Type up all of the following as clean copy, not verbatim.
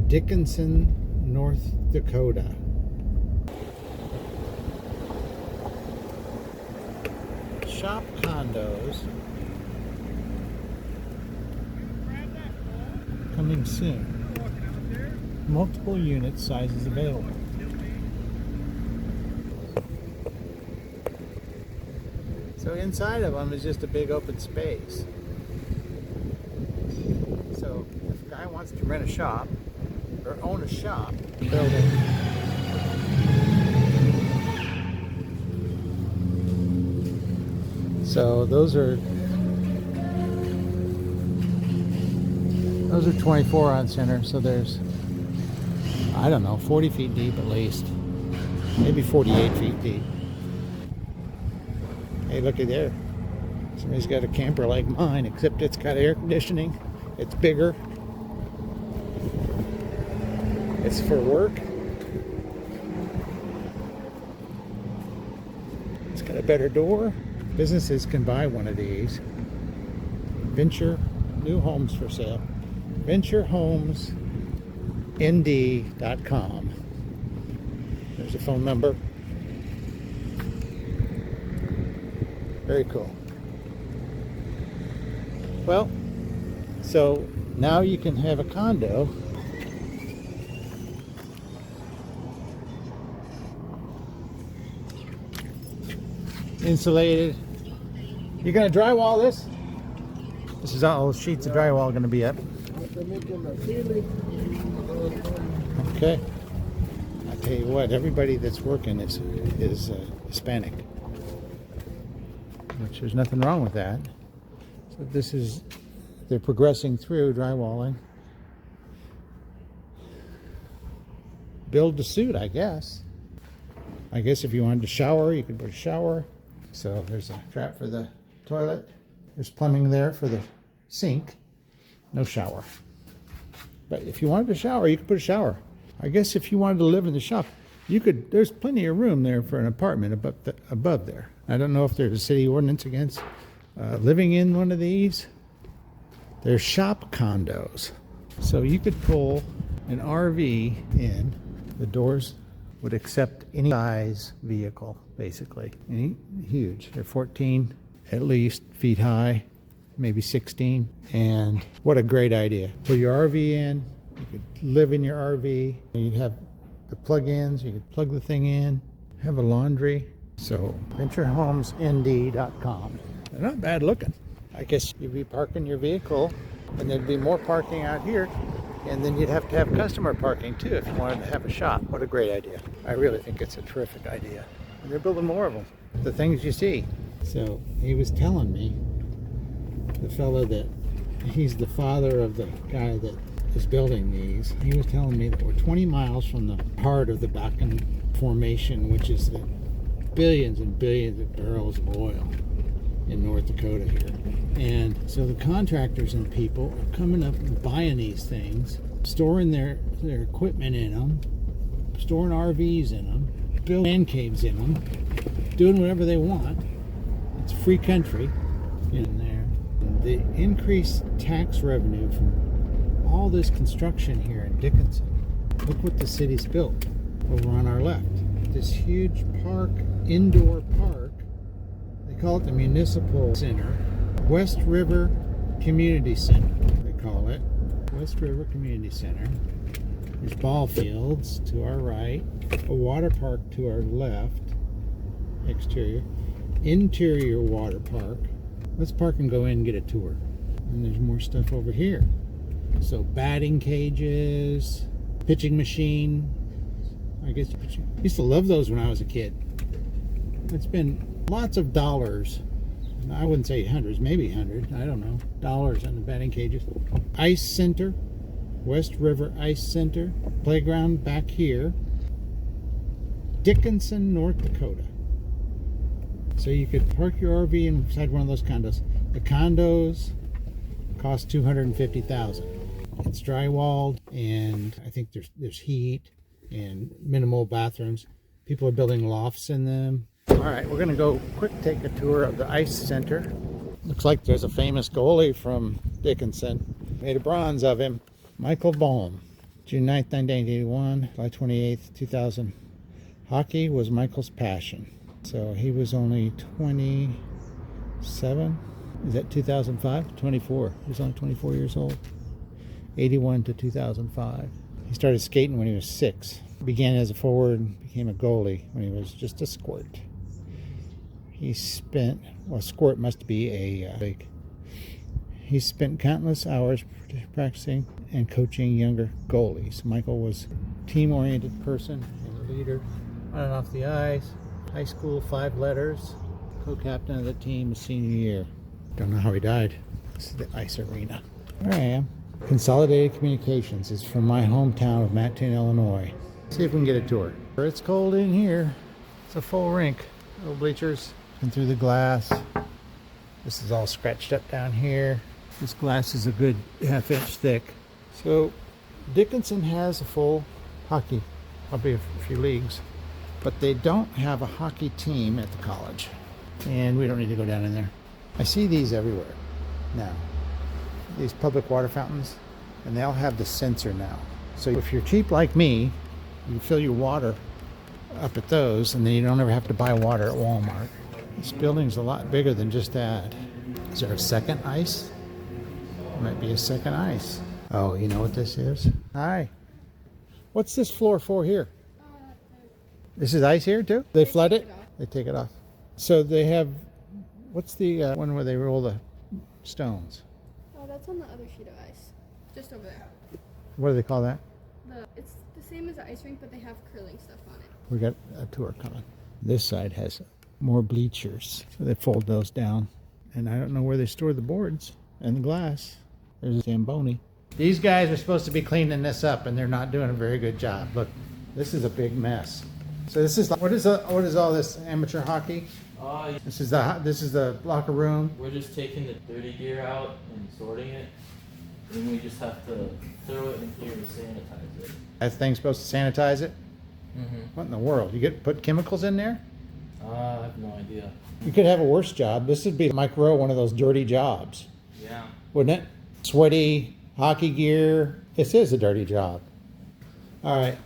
Dickenson, North Dakota. Shop condos coming soon. Multiple unit sizes available. So inside of them is just a big open space. So if a guy wants to rent a shop or own a shop building, so those are 24 on center. So there's, I don't know, 40 feet deep at least, maybe 48 feet deep. Hey, looky there. Somebody's got a camper like mine, except it's got air conditioning. It's bigger. It's for work. It's got a better door. Businesses can buy one of these. Venture new homes for sale. VentureHomesND.com. There's a phone number. Very cool. Well, so now you can have a condo insulated. You're gonna drywall this? This is all sheets of drywall gonna be up. Okay. I tell you what, everybody that's working is Hispanic, which there's nothing wrong with that. So this is, they're progressing through drywalling. Build to suit, I guess. I guess if you wanted to shower, you could put a shower. So there's a trap for the toilet. There's plumbing there for the sink. No shower. But if you wanted to shower, you could put a shower. I guess if you wanted to live in the shop, you could. There's plenty of room there for an apartment above there. I don't know if there's a city ordinance against living in one of these. They're shop condos. So you could pull an RV in. The doors would accept any size vehicle, basically. Any huge. They're 14 at least feet high, maybe 16. And what a great idea. Put your RV in. You could live in your RV. You'd have the plug-ins. You could plug the thing in. Have a laundry. So VentureHomesND.com. They're not bad looking. I guess you'd be parking your vehicle and there'd be more parking out here. And then you'd have to have customer parking too if you wanted to have a shop. What a great idea. I really think it's a terrific idea. And they're building more of them. The things you see. So he was telling me, the fellow that, he's the father of the guy that is building these. He was telling me that we're 20 miles from the heart of the Bakken Formation, which is the billions and billions of barrels of oil in North Dakota here. And so the contractors and people are coming up and buying these things, storing their equipment in them, storing RVs in them, building man caves in them, doing whatever they want. It's a free country in there. The increased tax revenue from all this construction here in Dickenson. Look what the city's built over on our left. This huge park, indoor park. They call it the Municipal Center. West River Community Center, they call it. West River Community Center. There's ball fields to our right. A water park to our left. Exterior. Interior water park. Let's park and go in and get a tour. And there's more stuff over here. So batting cages, pitching machine. I guess I used to love those when I was a kid. It's been lots of dollars. I wouldn't say hundreds, maybe hundreds. I don't know. Dollars on the batting cages. Ice Center, West River Ice Center. Playground back here. Dickenson, North Dakota. So you could park your RV inside one of those condos. The condos cost $250,000. It's drywalled, and I think there's heat and minimal bathrooms. People are building lofts in them. All right, we're gonna go quick take a tour of the Ice Center. Looks like there's a famous goalie from Dickenson. Made a bronze of him. Michael Baum, June 9th, 1981, July 28th, 2000. Hockey was Michael's passion. So he was only 27. Is that 2005? 24. He was only 24 years old. 81 to 2005. He started skating when he was 6. Began as a forward and became a goalie when he was just a squirt. He spent, well, squirt must be a big. He spent countless hours practicing and coaching younger goalies. Michael was a team-oriented person and a leader on and off the ice. High school, 5 letters. Co-captain of the team his senior year. Don't know how he died. This is the ice arena. There I am. Consolidated Communications is from my hometown of Mattoon, Illinois. See if we can get a tour. It's cold in here. It's a full rink. Little bleachers. And through the glass. This is all scratched up down here. This glass is a good half-inch thick. So Dickenson has a full hockey, probably a few leagues, but they don't have a hockey team at the college. And we don't need to go down in there. I see these everywhere now. These public water fountains, and they all have the sensor now. So if you're cheap like me, you fill your water up at those, and then you don't ever have to buy water at Walmart. This building's a lot bigger than just that. Is there a second ice? There might be a second ice. Oh, you know what this is? Hi. What's this floor for here? This is ice here too? They flood it? They take it off. So they have, what's the one where they roll the stones? Oh, that's on the other sheet of ice. Just over there. What do they call that? It's the same as the ice rink, but they have curling stuff on it. We got a tour coming. This side has more bleachers. So they fold those down. And I don't know where they store the boards and the glass. There's a Zamboni. These guys are supposed to be cleaning this up, and they're not doing a very good job. Look, this is a big mess. So this is what is all this amateur hockey? This is the locker room. We're just taking the dirty gear out and sorting it. And we just have to throw it in here to sanitize it. That thing's supposed to sanitize it? Mm-hmm. What in the world? You put chemicals in there? I have no idea. You could have a worse job. This would be Mike Rowe, one of those dirty jobs. Yeah. Wouldn't it? Sweaty, hockey gear. This is a dirty job. All right.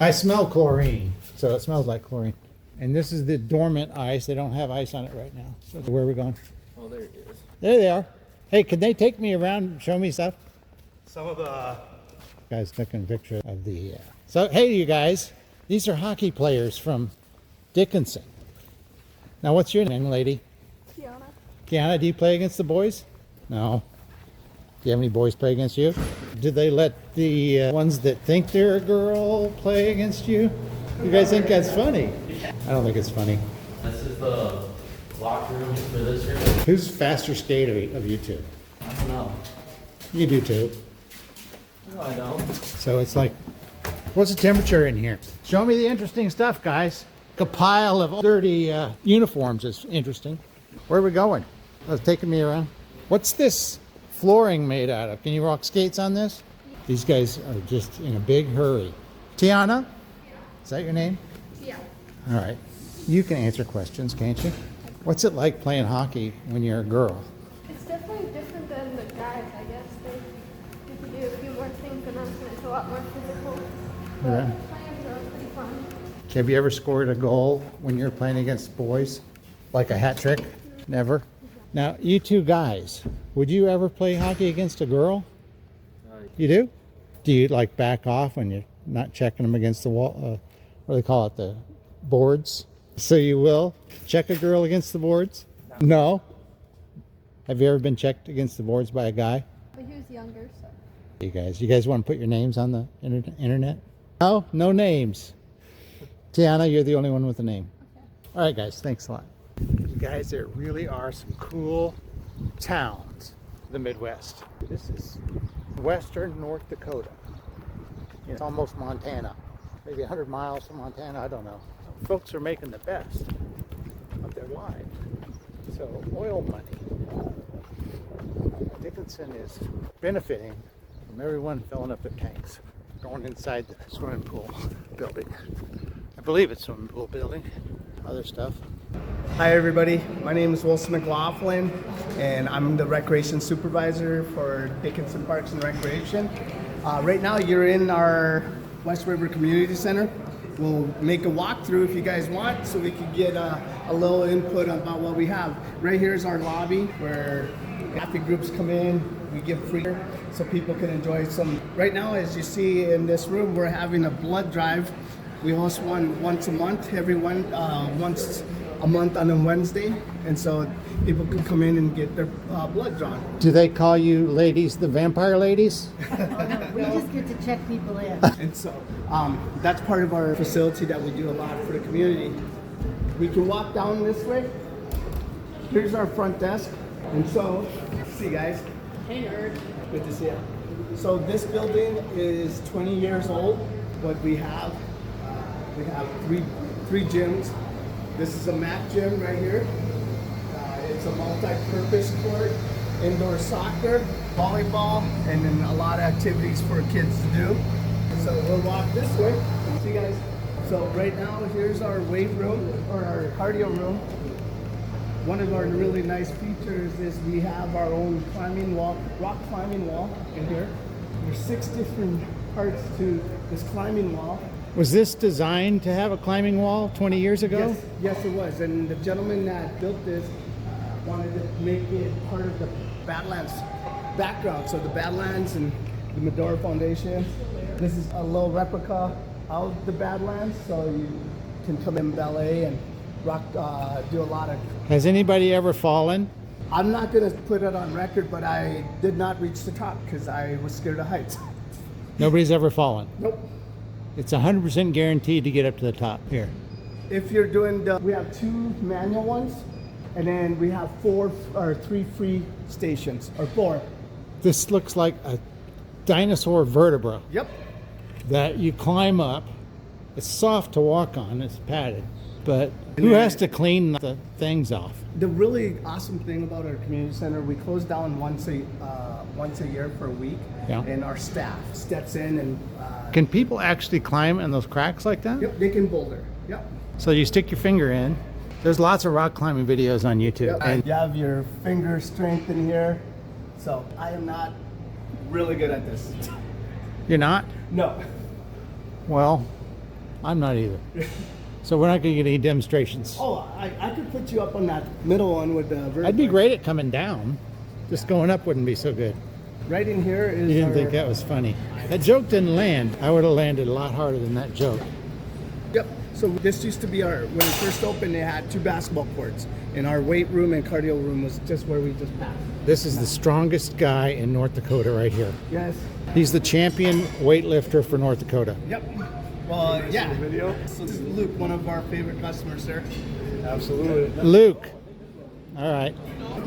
I smell chlorine, so it smells like chlorine. And this is the dormant ice. They don't have ice on it right now. So where are we going? Oh, there it is. There they are. Hey, can they take me around and show me stuff? Some of the Guys taking a picture of the... So, hey, you guys. These are hockey players from Dickenson. Now, what's your name, lady? Kiana. Kiana, do you play against the boys? No. Do you have any boys play against you? Do they let the ones that think they're a girl play against you? You guys think that's funny? I don't think it's funny. This is the locker room for this room. Who's faster skater of you two? I don't know. You do too. No, I don't. So it's like, what's the temperature in here? Show me the interesting stuff, guys. A pile of dirty uniforms is interesting. Where are we going? It's taking me around. What's this flooring made out of? Can you rock skates on this? These guys are just in a big hurry. Tiana? Is that your name? Yeah. All right. You can answer questions, can't you? What's it like playing hockey when you're a girl? It's definitely different than the guys, I guess. They can do a few more things than us, and it's a lot more physical. But Right. playing are pretty fun. Have you ever scored a goal when you're playing against boys? Like a hat trick? Never? Now, you two guys, would you ever play hockey against a girl? You do? Do you like back off when you're not checking them against the wall? What do they call it? The boards? So you will check a girl against the boards? No? Have you ever been checked against the boards by a guy? But he was younger, so. You guys want to put your names on the internet? No? No names. Tiana, you're the only one with a name. Okay. All right, guys, thanks a lot. You guys, there really are some cool towns in the Midwest. This is western North Dakota. It's almost Montana. Maybe 100 miles from Montana, I don't know. Folks are making the best of their lives. So, oil money. Dickenson is benefiting from everyone filling up their tanks, going inside the swimming pool building. I believe it's swimming pool building, other stuff. Hi everybody, my name is Wilson McLaughlin and I'm the recreation supervisor for Dickenson Parks and Recreation. Right now, you're in our West River Community Center. We'll make a walkthrough if you guys want, so we can get a little input about what we have. Right here is our lobby where happy groups come in. We give free so people can enjoy some. Right now, as you see in this room, we're having a blood drive. We host one once a month, once a month on a Wednesday, and so people can come in and get their blood drawn. Do they call you ladies the vampire ladies? We just get to check people in. And so that's part of our facility that we do a lot for the community. We can walk down this way. Here's our front desk. And so, see guys. Hey, nerd. Good to see you. So this building is 20 years old. What we have three gyms. This is a mat gym right here. It's a multi-purpose court, indoor soccer, volleyball, and then a lot of activities for kids to do. So we'll walk this way. See you guys. So right now, here's our weight room, or our cardio room. One of our really nice features is we have our own climbing wall, rock climbing wall in here. There's 6 different parts to this climbing wall. Was this designed to have a climbing wall 20 years ago? Yes, it was. And the gentleman that built this wanted to make it part of the Badlands background. So the Badlands and the Medora Foundation. This is a little replica of the Badlands, so you can come in ballet and rock, do a lot of. Has anybody ever fallen? I'm not going to put it on record, but I did not reach the top because I was scared of heights. Nobody's ever fallen. Nope. It's 100% guaranteed to get up to the top here. If you're doing we have 2 manual ones, and then we have 3 free stations, or 4. This looks like a dinosaur vertebra Yep. that you climb up. It's soft to walk on, it's padded. But who has to clean the things off? The really awesome thing about our community center, we close down once a year for a week, Yeah. and our staff steps in and Can people actually climb in those cracks like that? yep, they can boulder. Yep. So you stick your finger in. There's lots of rock climbing videos on YouTube. Yep. And You have your finger strength in here. So I am not really good at this. you're not? No. Well, I'm not either. So we're not going to get any demonstrations. Oh, I could put you up on that middle one with the vertical. I'd be great at coming down. Just going up wouldn't be so good. Right in here is You didn't our, think that was funny. That joke didn't land. I would have landed a lot harder than that joke. Yep. So this used to be when it first opened, they had 2 basketball courts. And our weight room and cardio room was just where we just passed. This is the strongest guy in North Dakota right here. Yes. He's the champion weightlifter for North Dakota. Yep. Well, yeah. So this is Luke, one of our favorite customers, sir. Absolutely. Luke. All right.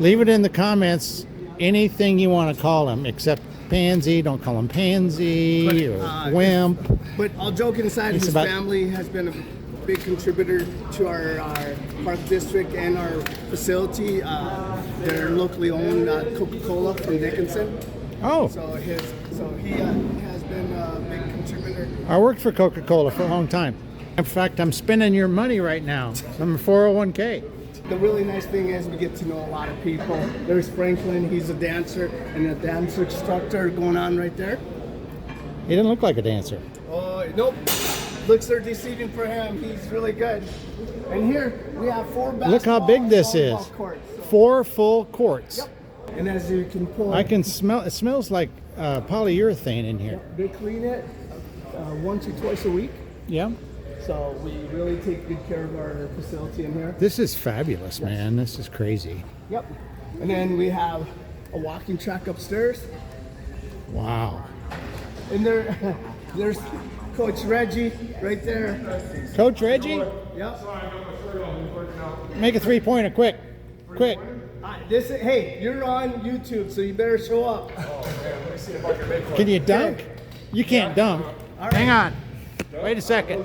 Leave it in the comments. Anything you want to call him, except Pansy. Don't call him Pansy or Wimp. But all joking aside, It's his about- family has been a big contributor to our park district and our facility. They're locally owned Coca-Cola from Dickenson. Oh, So he has been a big contributor. I worked for Coca-Cola for a long time. In fact, I'm spending your money right now. I'm a 401k. The really nice thing is we get to know a lot of people. There's Franklin, he's a dancer, and a dance instructor going on right there. He didn't look like a dancer. Oh, nope. Looks are deceiving for him. He's really good. And here we have 4 basketball Look how big this and is. volleyball courts. 4 full courts. Yep. And as you can pull, I can smell, it smells like polyurethane in here. they clean it once or twice a week. Yeah. So we really take good care of our facility in here. This is fabulous, man. This is crazy. Yep. And then we have a walking track upstairs. Wow. And there's Coach Reggie right there. Coach Reggie, Yep. make a 3-pointer quick. Quick. Hey, you're on YouTube, so you better show up. Can you dunk? You can't dunk. All right. Hang on. Wait a second.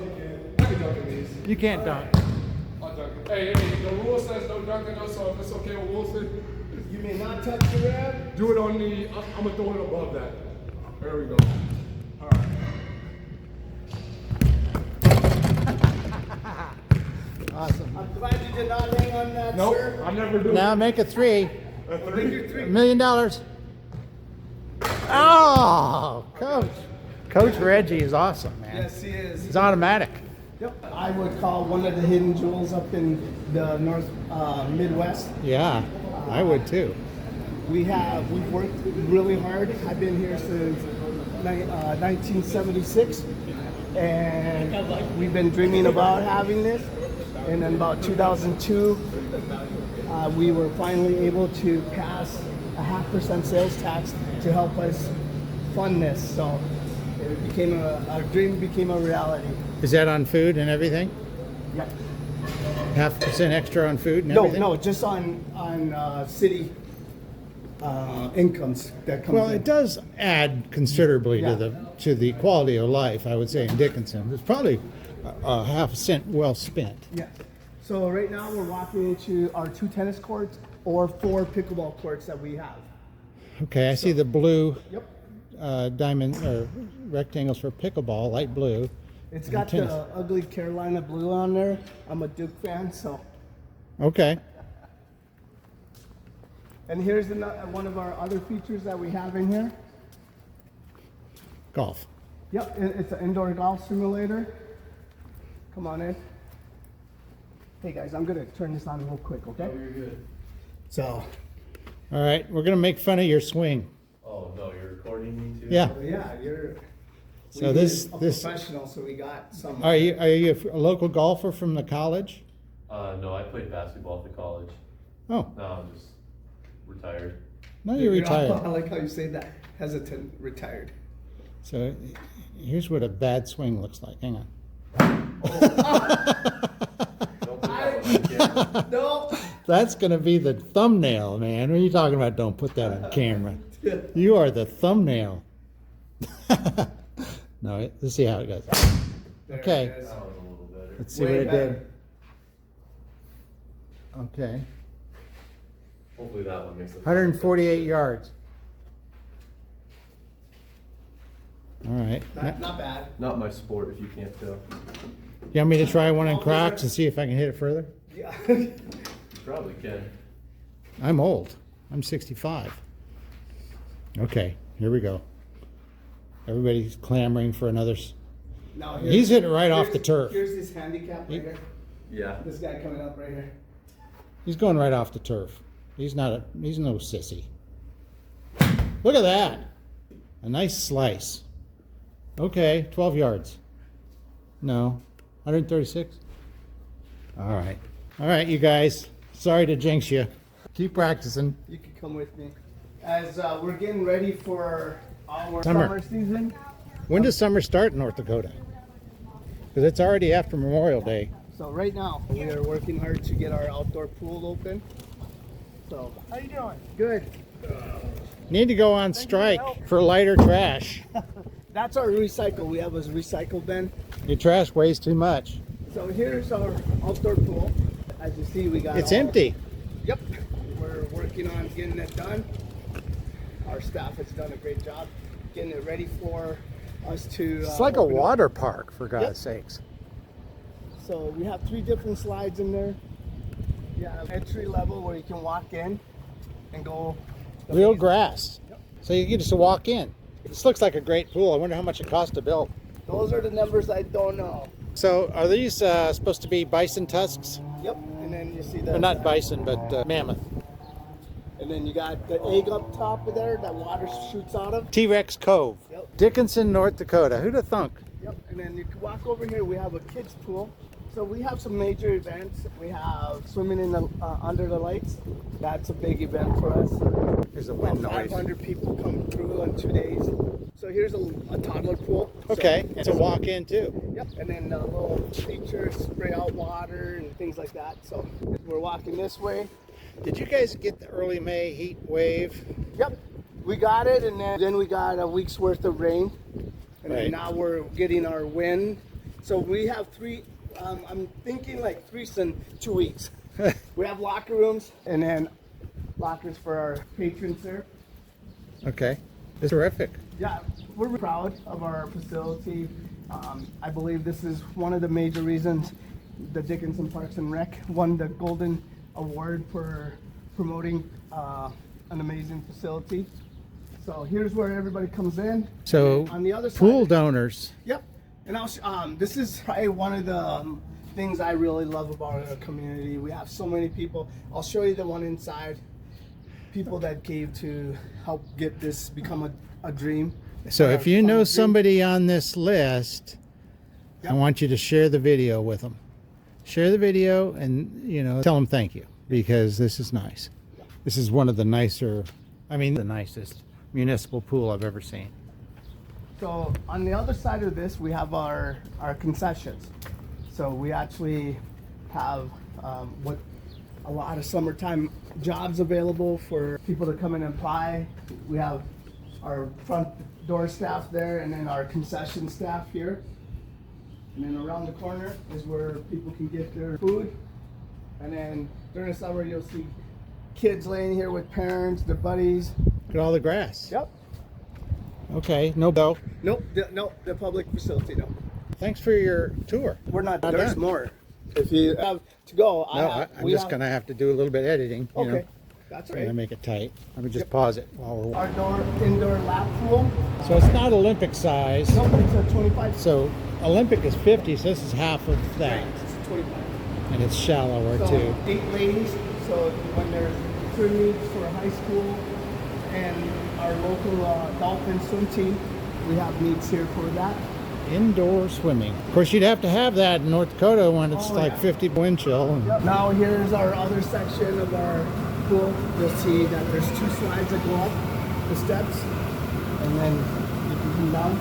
You can't dunk. Hey, the rule says no dunking though, so if it's okay with Wilson, You may not touch the rim. do it on the, I'm gonna throw it above that. There we go. All right. Awesome. I'm glad you did not hang on that, Nope, sir. I never do. Now make a 3. A three. $1 million. Oh, Coach. coach. Coach Reggie is awesome, man. Yes, he is. It's automatic. Yep. I would call one of the hidden jewels up in the North Midwest. Yeah, I would too. We've worked really hard. I've been here since 1976, and we've been dreaming about having this. And in about 2002, we were finally able to pass a 0.5% sales tax to help us fund this. So it became our dream became a reality. Is that on food and everything? Yeah. 0.5% extra on food and No, everything? no, just on city incomes that comes Well, in. it does add considerably Yeah. to the quality of life, I would say, in Dickenson. It's probably a 0.5 cent well spent. Yeah. So right now we're walking into our 2 tennis courts or 4 pickleball courts that we have. Okay, I see the blue Yep. diamond or rectangles for pickleball, light blue. It's And got tennis. the ugly Carolina blue on there. I'm a Duke fan, so. Okay. And here's one of our other features that we have in here. Golf. Yep, it's an indoor golf simulator. Come on in. Hey guys, I'm gonna turn this on real quick, okay? Oh, you're good. So, All right, we're going to make fun of your swing. Oh no, you're recording me too? Yeah. yeah, you're. So we this- need a this- professional, so we got some. Are you a local golfer from the college? No, I played basketball at the college. Oh, Now I'm just retired. no, you're I retired. like how you say that. Hesitant, retired. So here's what a bad swing looks like. Hang on. Don't put that one on camera. No. That's going to be the thumbnail, man. What are you talking about? Don't put that on camera. You are the thumbnail. No, let's see how it goes. There Okay. it is. That was a little better. Let's see Way what it better. did. Okay. Hopefully that one makes it. 148 yards. All right. Not bad. Not my sport, if you can't tell. You want me to try one on Crocs and see if I can hit it further? Yeah. You probably can. I'm old. I'm 65. Okay, here we go. Everybody's clamoring for another. Now He's hitting it right off the here's- turf. Here's his handicap right here. Yeah. This guy coming up right here. He's going right off the turf. He's no sissy. Look at that. A nice slice. Okay, 12 yards. No, 136. All right. All right, you guys. Sorry to jinx you. Keep practicing. You can come with me. As we're getting ready for our Summer. summer season. When does summer start in North Dakota? Because it's already after Memorial Day. So right now we are working hard to get our outdoor pool open. So how you doing? Good. Need to go on strike for lighter trash. That's our recycle. We have a recycle bin. Your trash weighs too much. So here's our outdoor pool. As you see, we got. It's all- empty. Yep. We're working on getting it done. Our staff has done a great job getting it ready for us to. It's like a open up. water park, for God's Yep. sakes. So we have 3 different slides in there. You have entry level where you can walk in and go. Real grass. So you can just walk in. This looks like a great pool. I wonder how much it costs to build. Those are the numbers I don't know. So are these supposed to be bison tusks? Yep. And then you see the. Or not bison, but mammoth. And then you got the egg up top of there that water shoots out of. T-Rex Cove. Yep. Dickenson, North Dakota. Who'd have thunk? Yep. And then you can walk over here. We have a kids pool. So we have some major events. We have swimming in the under the lights. That's a big event for us. There's a About wind noise. 500 people come through in 2 days. So here's a toddler pool. So Okay, it's a walk-in too. Yep, and then a little feature, spray out water and things like that. So we're walking this way. Did you guys get the early May heat wave? Yep, we got it, and then we got a week's worth of rain, and Right. then now we're getting our wind. So we have 3. I'm thinking like 3 in 2 weeks. We have locker rooms, and then lockers for our patrons there. Okay, it's terrific. Yeah, we're proud of our facility. I believe this is one of the major reasons the Dickenson Parks and Rec won the Golden Award for promoting an amazing facility. So here's where everybody comes in. So And on the other side, pool donors. Yep. And this is probably one of the things I really love about our community. We have so many people. I'll show you the one inside. People that gave to help get this become a dream. So if you Fun know dream. somebody on this list, I Yep. want you to share the video with them. Share the video and, you know, tell them thank you, because this is nice. This is one of the nicer, I mean, the nicest municipal pool I've ever seen. So on the other side of this, we have our concessions. So we actually have what a lot of summertime jobs available for people to come in and apply. We have our front door staff there, and then our concession staff here. And then around the corner is where people can get their food. And then during the summer, you'll see kids laying here with parents, their buddies. Look at all the grass. Yep. Okay, no bill. Nope, the public facility, no. Thanks for your tour. We're not, Not there's done. more. If you have to go, No, I'm just going to have to do a little bit editing. You Okay, know, that's I'm going to right. make it tight. Let me just pause it while we're Our indoor lap pool. So it's not Olympic size. No, it's a 25. So Olympic is 50, so this is half of that. It's 25. And it's shallower So too. 8 lanes. So when there's swim meets for high school and our local dolphin swim team, we have meets here for that. Indoor swimming. Of course, you'd have to have that in North Dakota when it's Oh, like yeah. 50 wind chill. And Now here's our other section of our pool. You'll see that there's 2 slides that go up the steps, and then you can come down.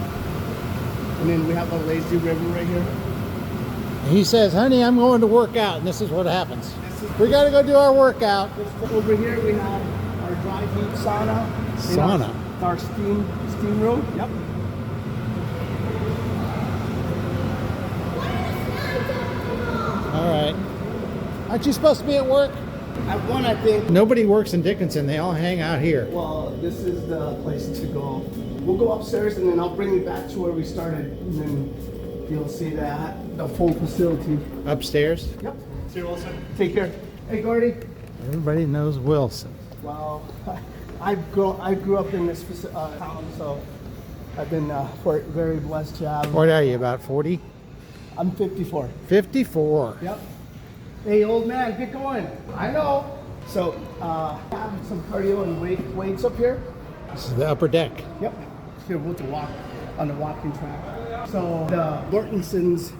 And then we have a lazy river right here. he says, honey, I'm going to work out. And this is what happens. We got to go do our workout. Over here we have our dry heat sauna. Sauna. Our steam room. Yep. All right. Aren't you supposed to be at work? At one, I think. Nobody works in Dickenson. They all hang out here. Well, this is the place to go. We'll go upstairs and then I'll bring you back to where we started, and then you'll see the full facility. Upstairs. Yep. See you, Wilson. Take care. Hey, Gordy. Everybody knows Wilson. Well, I grew up in this town, so I've been very blessed to have. What are you, about 40? I'm 54. 54. Yep. Hey, old man, get going. I know. So, I have some cardio and weights up here. This is the upper deck. Yep. Here, we'll have to walk on the walking track. So, the Mortensons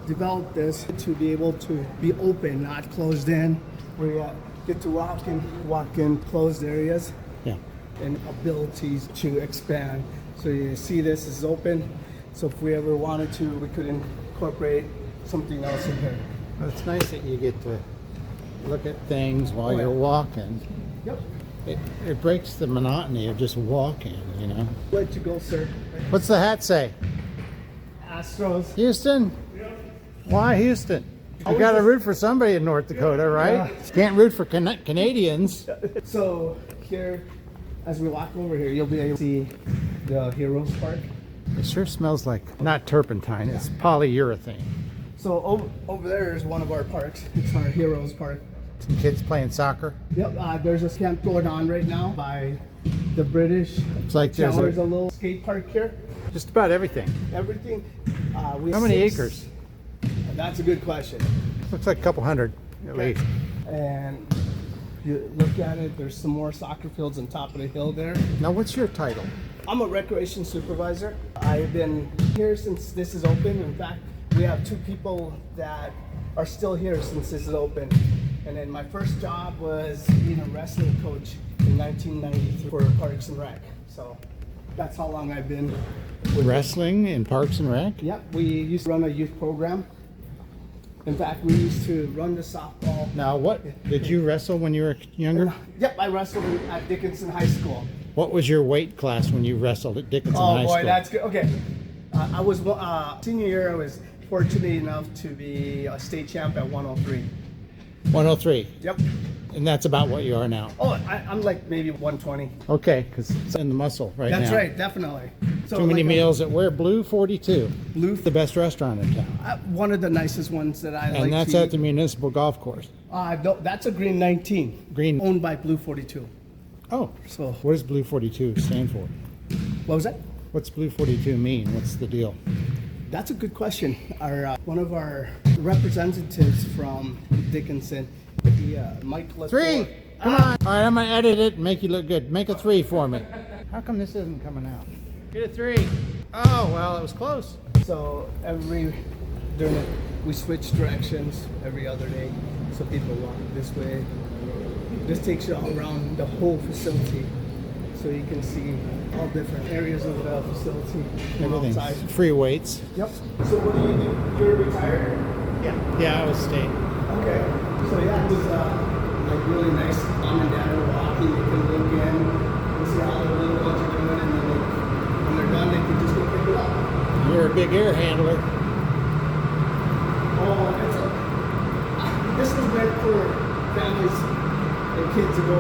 developed this to be able to be open, not closed in. We get to walk in closed areas Yeah. and abilities to expand. So you see this is open. So if we ever wanted to, we could incorporate something else in here. Well, it's nice that you get to look at things while Oh, yeah. you're walking. Yep. It breaks the monotony of just walking, you know. Way to go, sir. What's the hat say? Astros. Houston? Why Houston? You got to root for somebody in North Dakota, right? Yeah. You can't root for Canadians. So here, as we walk over here, you'll be able to see the Heroes Park. It sure smells like, not turpentine, it's polyurethane. So over there is one of our parks. It's our Heroes Park. Some kids playing soccer. Yep, there's a camp going on right now by the British. It's like there's There's a a, little skate park here. just about everything. Everything. We How have many 6 acres? That's a good question. Looks like a couple hundred at least. And you look at it, there's some more soccer fields on top of the hill there. Now, what's your title? I'm a recreation supervisor. I've been here since this is open. In fact, we have 2 people that are still here since this is open. And then my first job was being a wrestling coach in 1993 for Parks and Rec. So that's how long I've been with Wrestling in Parks and Rec? Yep, we used to run a youth program. In fact, we used to run the softball. Now, what did you wrestle when you were younger? Yep, I wrestled at Dickenson High School. What was your weight class when you wrestled at Dickenson Oh High boy, School? that's good. Okay, I was senior year. I was fortunate enough to be a state champ at 103. 103, Yep. and that's about what you are now. Oh, I'm like maybe 120. Okay, because it's in the muscle right now. That's right, definitely. So Too many like meals at where? Blue 42. Blue- The best restaurant in town. One of the nicest ones that I like. And that's to at the municipal golf course. No, that's a Green 19. Green- Owned by Blue 42. Oh, So what does Blue 42 stand for? what was that? What's Blue 42 mean? What's the deal? That's a good question. Our one of our representatives from Dickenson, Mike. Three! Come on! All right, I'm gonna edit it and make you look good. Make a 3 for me. How come this isn't coming out? Get a 3. Oh, well, it was close. So we switch directions every other day, so people walk this way. This takes you all around the whole facility, so you can see all different areas of the facility from Everything's outside. free weights. Yep. So what do you do? You're retired? Yeah. Yeah, I was staying. Okay. So yeah, it was like really nice. Mom and dad are walking. They can look in and see how their little ones are doing, and then when they're done, they can just go pick it up. You're a big air handler. Oh, this is meant for families and kids to go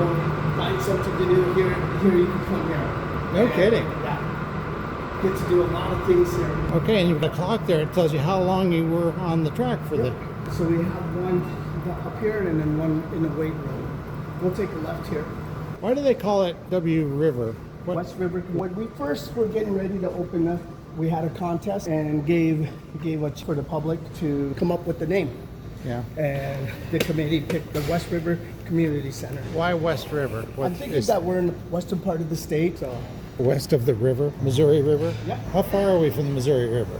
find something to do here. Here you can come here. No kidding. Yeah. Get to do a lot of things here. Okay, and you've got a clock there. It tells you how long you were on the track for the... So we have one up here and then one in the weight room. We'll take a left here. Why do they call it W River? What? West River. When we first were getting ready to open up, we had a contest and gave it for the public to come up with the name. Yeah. And the committee picked the West River Community Center. Why West River? What I'm thinking is that we're in the western part of the state, so west of the river? Missouri River? Yep. How far are we from the Missouri River?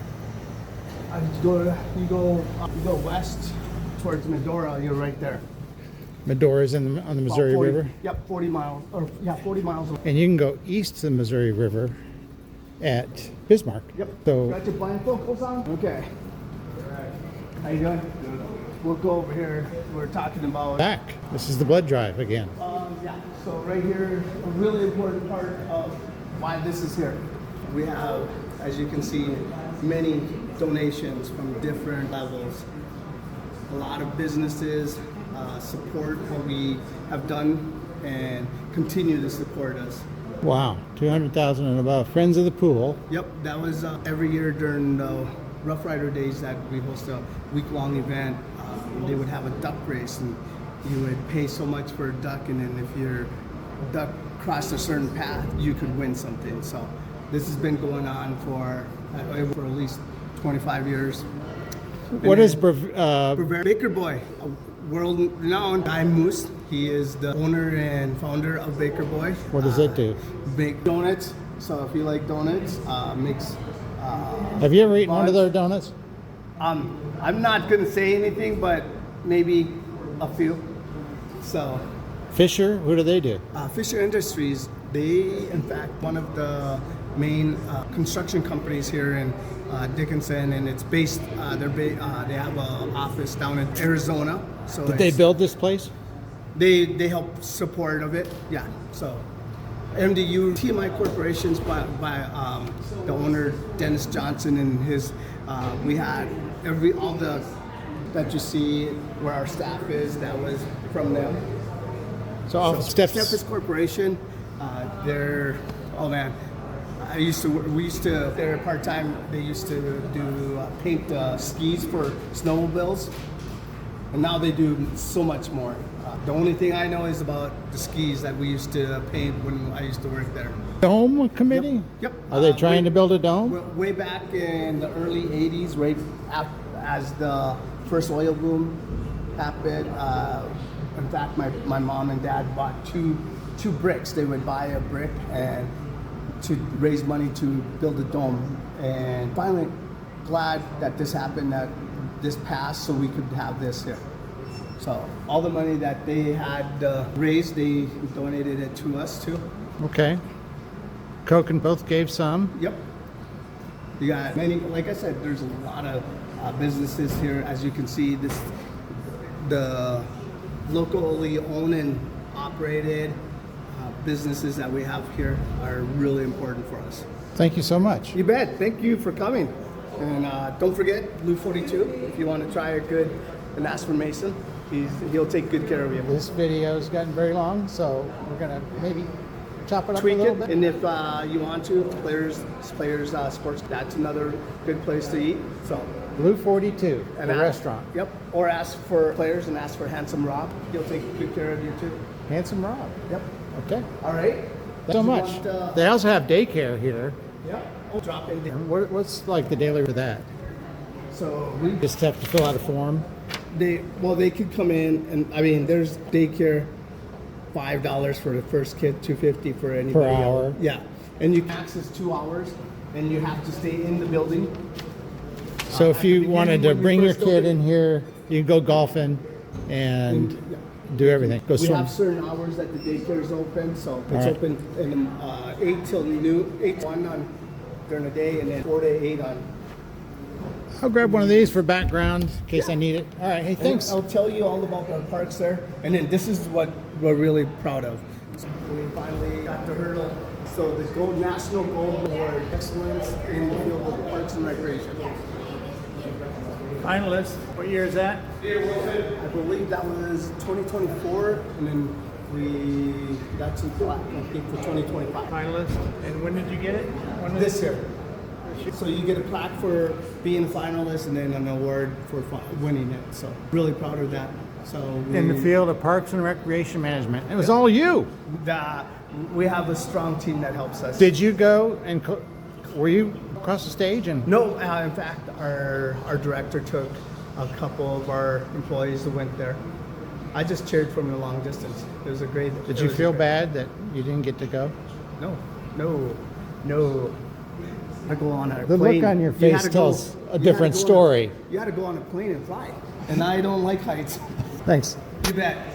you go west towards Medora. You're right there. Medora's on the About Missouri 40 River? Yep, 40 miles. 40 miles away. And you can go east to the Missouri River at Bismarck. Yep. So Got your blindfolds on? Okay. How you doing? We'll go over here. We're talking about. back. This is the blood drive again. Yeah. So right here, a really important part of why this is here. We have, as you can see, many donations from different levels. A lot of businesses support what we have done and continue to support us. Wow, 200,000 and above. Friends of the pool. Yep, that was every year during the Rough Rider Days that we host a week-long event. They would have a duck race, and you would pay so much for a duck, and then if your duck crossed a certain path, you could win something. So this has been going on for at least 25 years. What is Baker Boy, a world-renowned Guy Moose. He is the owner and founder of Baker Boy. What does it do? Bake donuts. So if you like donuts, makes. Have you ever eaten one of buns. their donuts? I'm not gonna say anything, but maybe a few. So, Fisher, who do they do? Fisher Industries, they, in fact, one of the main construction companies here in Dickenson, and it's based. They have an office down in Arizona. So Did they build this place? They help support of it. Yeah. So. MDU TMI Corporations by the owner Dennis Johnson and his. We had all the that you see where our staff is. That was from them. So Steffes Corporation. They're we used to. They're part time. They used to do paint skis for snowmobiles, and now they do so much more. The only thing I know is about the skis that we used to paint when I used to work there. Dome committee? Yep. Are they trying to build a dome? Way back in the early 80s, right as the first oil boom happened. In fact, my mom and dad bought two bricks. They would buy a brick and to raise money to build a dome. And finally, glad that this happened, that this passed, so we could have this here. So all the money that they had raised, they donated it to us too. Okay. Coke and both gave some. Yep. You got many, like I said, there's a lot of businesses here. As you can see, the locally owned and operated businesses that we have here are really important for us. Thank you so much. You bet. Thank you for coming. And don't forget, Blue 42, if you want to try a good, and ask for Mason. He'll take good care of you. This video's gotten very long, so we're gonna maybe chop it up Tweak a little it, bit. and if you want to, Players Sports, that's another good place to eat. So, Blue 42, and the restaurant. Yep. Or ask for Players and ask for Handsome Rob. He'll take good care of you too. Handsome Rob. Yep. Okay. All right. So You much. want, They also have daycare here. Yeah. I'll drop in there. And what's like the daily for that? So we Just have to fill out a form. they could come in and I mean there's daycare, $5 for the first kid, $2.50 for anybody else. hour. Yeah, and you can access 2 hours, and you have to stay in the building. So if at the you beginning wanted to when you bring your first kid open- in here, you can go golfing and Yeah. do everything. Go We swim. have certain hours that the daycare is open, so it's right. open in 8 till noon, 8 to 1 on during the day, and then 4 to 8 on. I'll grab one of these for background in case I need it. All right. Hey, And thanks. I'll tell you all about our parks there, and then this is what we're really proud of. We finally got the hurdle. So the Gold National Gold Award, excellence in the field of parks and recreation. Finalist. What year is that? I believe that was 2024, and then we got some plaque, I think, for 2025. Finalist. And when did you get it? When was This year. So you get a plaque for being a finalist, and then an award for winning it. So really proud of that. So In the field of Parks and Recreation Management. It was all you. We have a strong team that helps us. Did you go and were you across the stage and? No, in fact, our director took a couple of our employees that went there. I just cheered from a long distance. It was a great. Did it you was feel great- bad that you didn't get to go? No. I go on a The plane. look on your You face had to tells go- a you had to different go on story. You had to go on a plane and fly, and I don't like heights. Thanks. You bet.